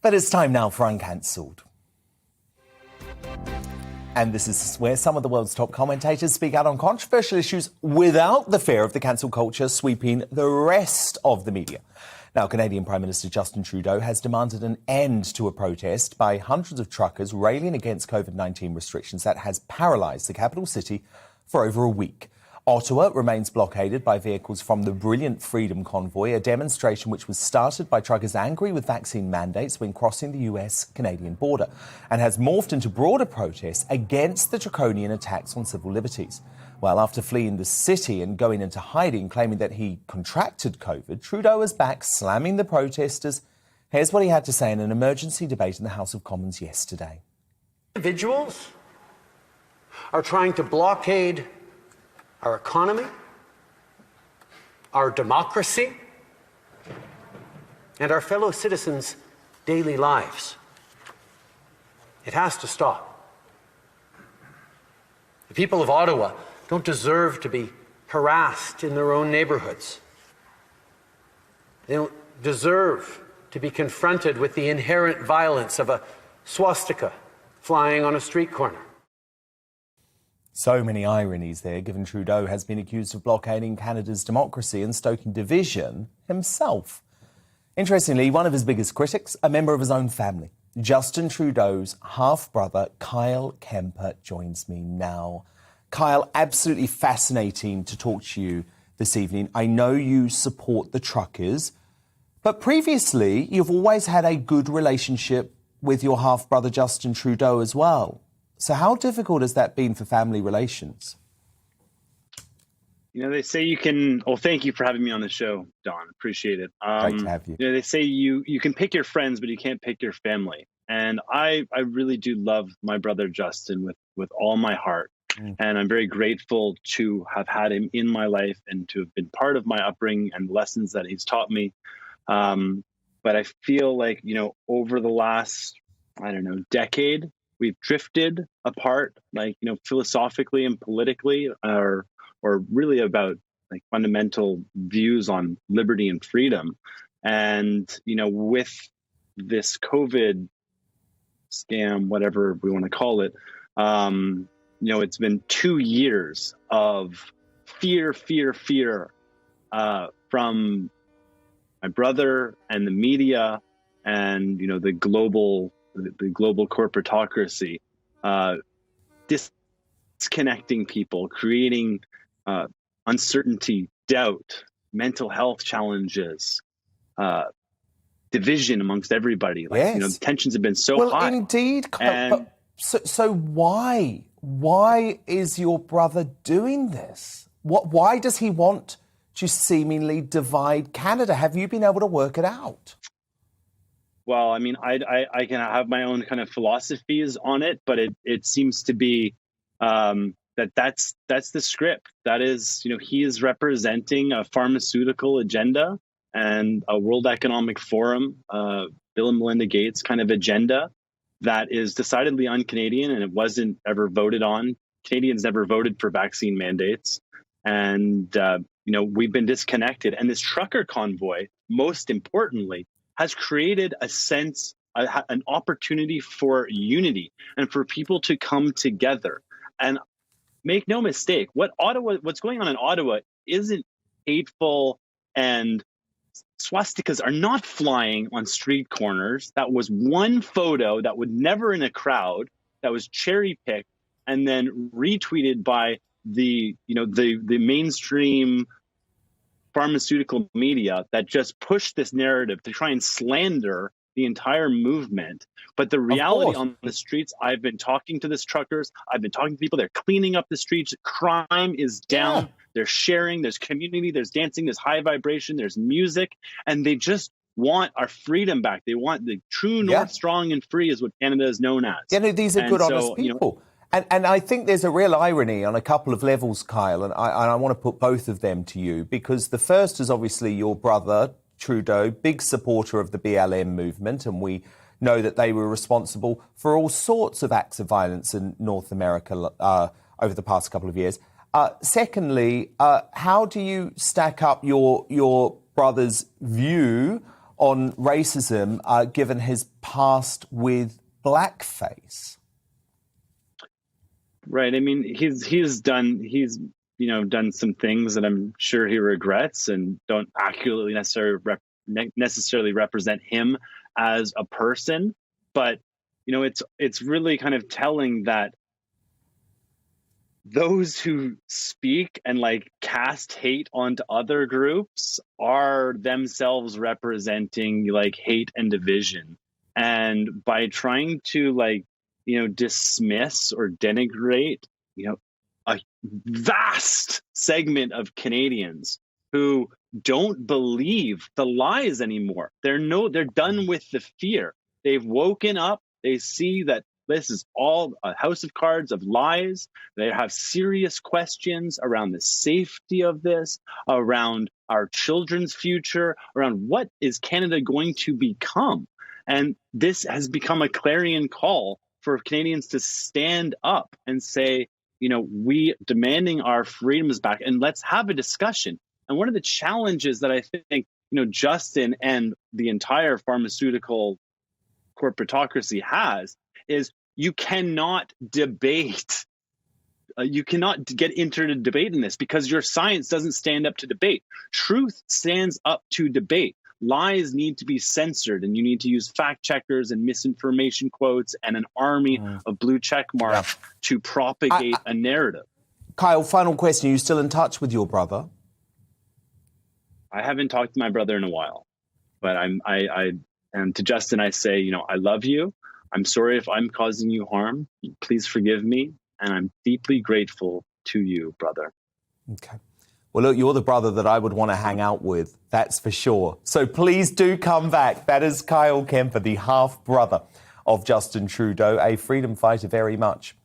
But it's time now for Uncancelled. And this is where some of the world's top commentators speak out on controversial issues without the fear of the cancel culture sweeping the rest of the media. Now, Canadian Prime Minister Justin Trudeau has demanded an end to a protest by hundreds of truckers railing against COVID-19 restrictions that has paralysed the capital city for over a week. Ottawa remains blockaded by vehicles from the Brilliant Freedom Convoy, a demonstration which was started by truckers angry with vaccine mandates when crossing the US-Canadian border, and has morphed into broader protests against the draconian attacks on civil liberties. Well, after fleeing the city and going into hiding, claiming that he contracted COVID, Trudeau is back slamming the protesters. Here's what he had to say in an emergency debate in the House of Commons yesterday. Individuals are trying to blockade our economy, our democracy, and our fellow citizens' daily lives. It has to stop. The people of Ottawa don't deserve to be harassed in their own neighborhoods. They don't deserve to be confronted with the inherent violence of a swastika flying on a street corner. So many ironies there, given Trudeau has been accused of blockading Canada's democracy and stoking division himself. Interestingly, one of his biggest critics, a member of his own family, Justin Trudeau's half-brother, Kyle Kemper, joins me now. Kyle, absolutely fascinating to talk to you this evening. I know you support the truckers, but previously you've always had a good relationship with your half-brother, Justin Trudeau, as well. So how difficult has that been for family relations? You know, they say you can, well, thank you for having me on the show, Don. Appreciate it. Great to have you. You know, they say you can pick your friends, but you can't pick your family. And I really do love my brother, Justin, with all my heart. And I'm very grateful to have had him in my life and to have been part of my upbringing and lessons that he's taught me. But I feel like, you know, over the last, decade, we've drifted apart, like, you know, philosophically and politically, or really about like fundamental views on liberty and freedom. And, you know, with this COVID scam, whatever we want to call it, you know, it's been 2 years of fear from my brother and the media and, you know, the global corporatocracy, disconnecting people, creating uncertainty, doubt, mental health challenges, division amongst everybody. Like, yes. You know, the tensions have been so high. Well, indeed. So why? Why is your brother doing this? Why does he want to seemingly divide Canada? Have you been able to work it out? Well, I mean, I can have my own kind of philosophies on it, but it seems to be that's the script. That is, you know, he is representing a pharmaceutical agenda and a World Economic Forum, Bill and Melinda Gates kind of agenda that is decidedly un-Canadian, and it wasn't ever voted on. Canadians never voted for vaccine mandates, and you know, we've been disconnected. And this trucker convoy, most importantly, has created a sense, an opportunity for unity and for people to come together. And make no mistake, what's going on in Ottawa isn't hateful, and swastikas are not flying on street corners. That was one photo that would never in a crowd, that was cherry picked and then retweeted by the mainstream pharmaceutical media that just pushed this narrative to try and slander the entire movement. But the reality on the streets, I've been talking to these truckers, I've been talking to people, they're cleaning up the streets, crime is down, they're sharing, there's community, there's dancing, there's high vibration, there's music, and they just want our freedom back. They want the true north, strong and free is what Canada is known as. Yeah, no, these are good, honest people. You know, and I think there's a real irony on a couple of levels, Kyle, and I want to put both of them to you, because the first is obviously your brother, Trudeau, big supporter of the BLM movement, and we know that they were responsible for all sorts of acts of violence in North America over the past couple of years. Secondly, how do you stack up your brother's view on racism, given his past with blackface. Right. I mean, he's done some things that I'm sure he regrets and don't accurately necessarily represent him as a person. But it's really kind of telling that those who speak and cast hate onto other groups are themselves representing hate and division. And by trying to dismiss or denigrate, a vast segment of Canadians who don't believe the lies anymore. They're done with the fear. They've woken up. They see that this is all a house of cards of lies. They have serious questions around the safety of this, around our children's future, around what is Canada going to become. And this has become a clarion call for Canadians to stand up and say, we demanding our freedoms back, and let's have a discussion. And one of the challenges that I think, Justin and the entire pharmaceutical corporatocracy has is you cannot debate. You cannot get into a debate in this because your science doesn't stand up to debate. Truth stands up to debate. Lies need to be censored, and you need to use fact checkers and misinformation quotes and an army of blue check marks to propagate a narrative. Kyle, final question. Are you still in touch with your brother? I haven't talked to my brother in a while, but and to Justin, I say, I love you. I'm sorry if I'm causing you harm. Please forgive me. And I'm deeply grateful to you, brother. Okay. Well, look, you're the brother that I would want to hang out with. That's for sure. So please do come back. That is Kyle Kemper, the half-brother of Justin Trudeau, a freedom fighter very much.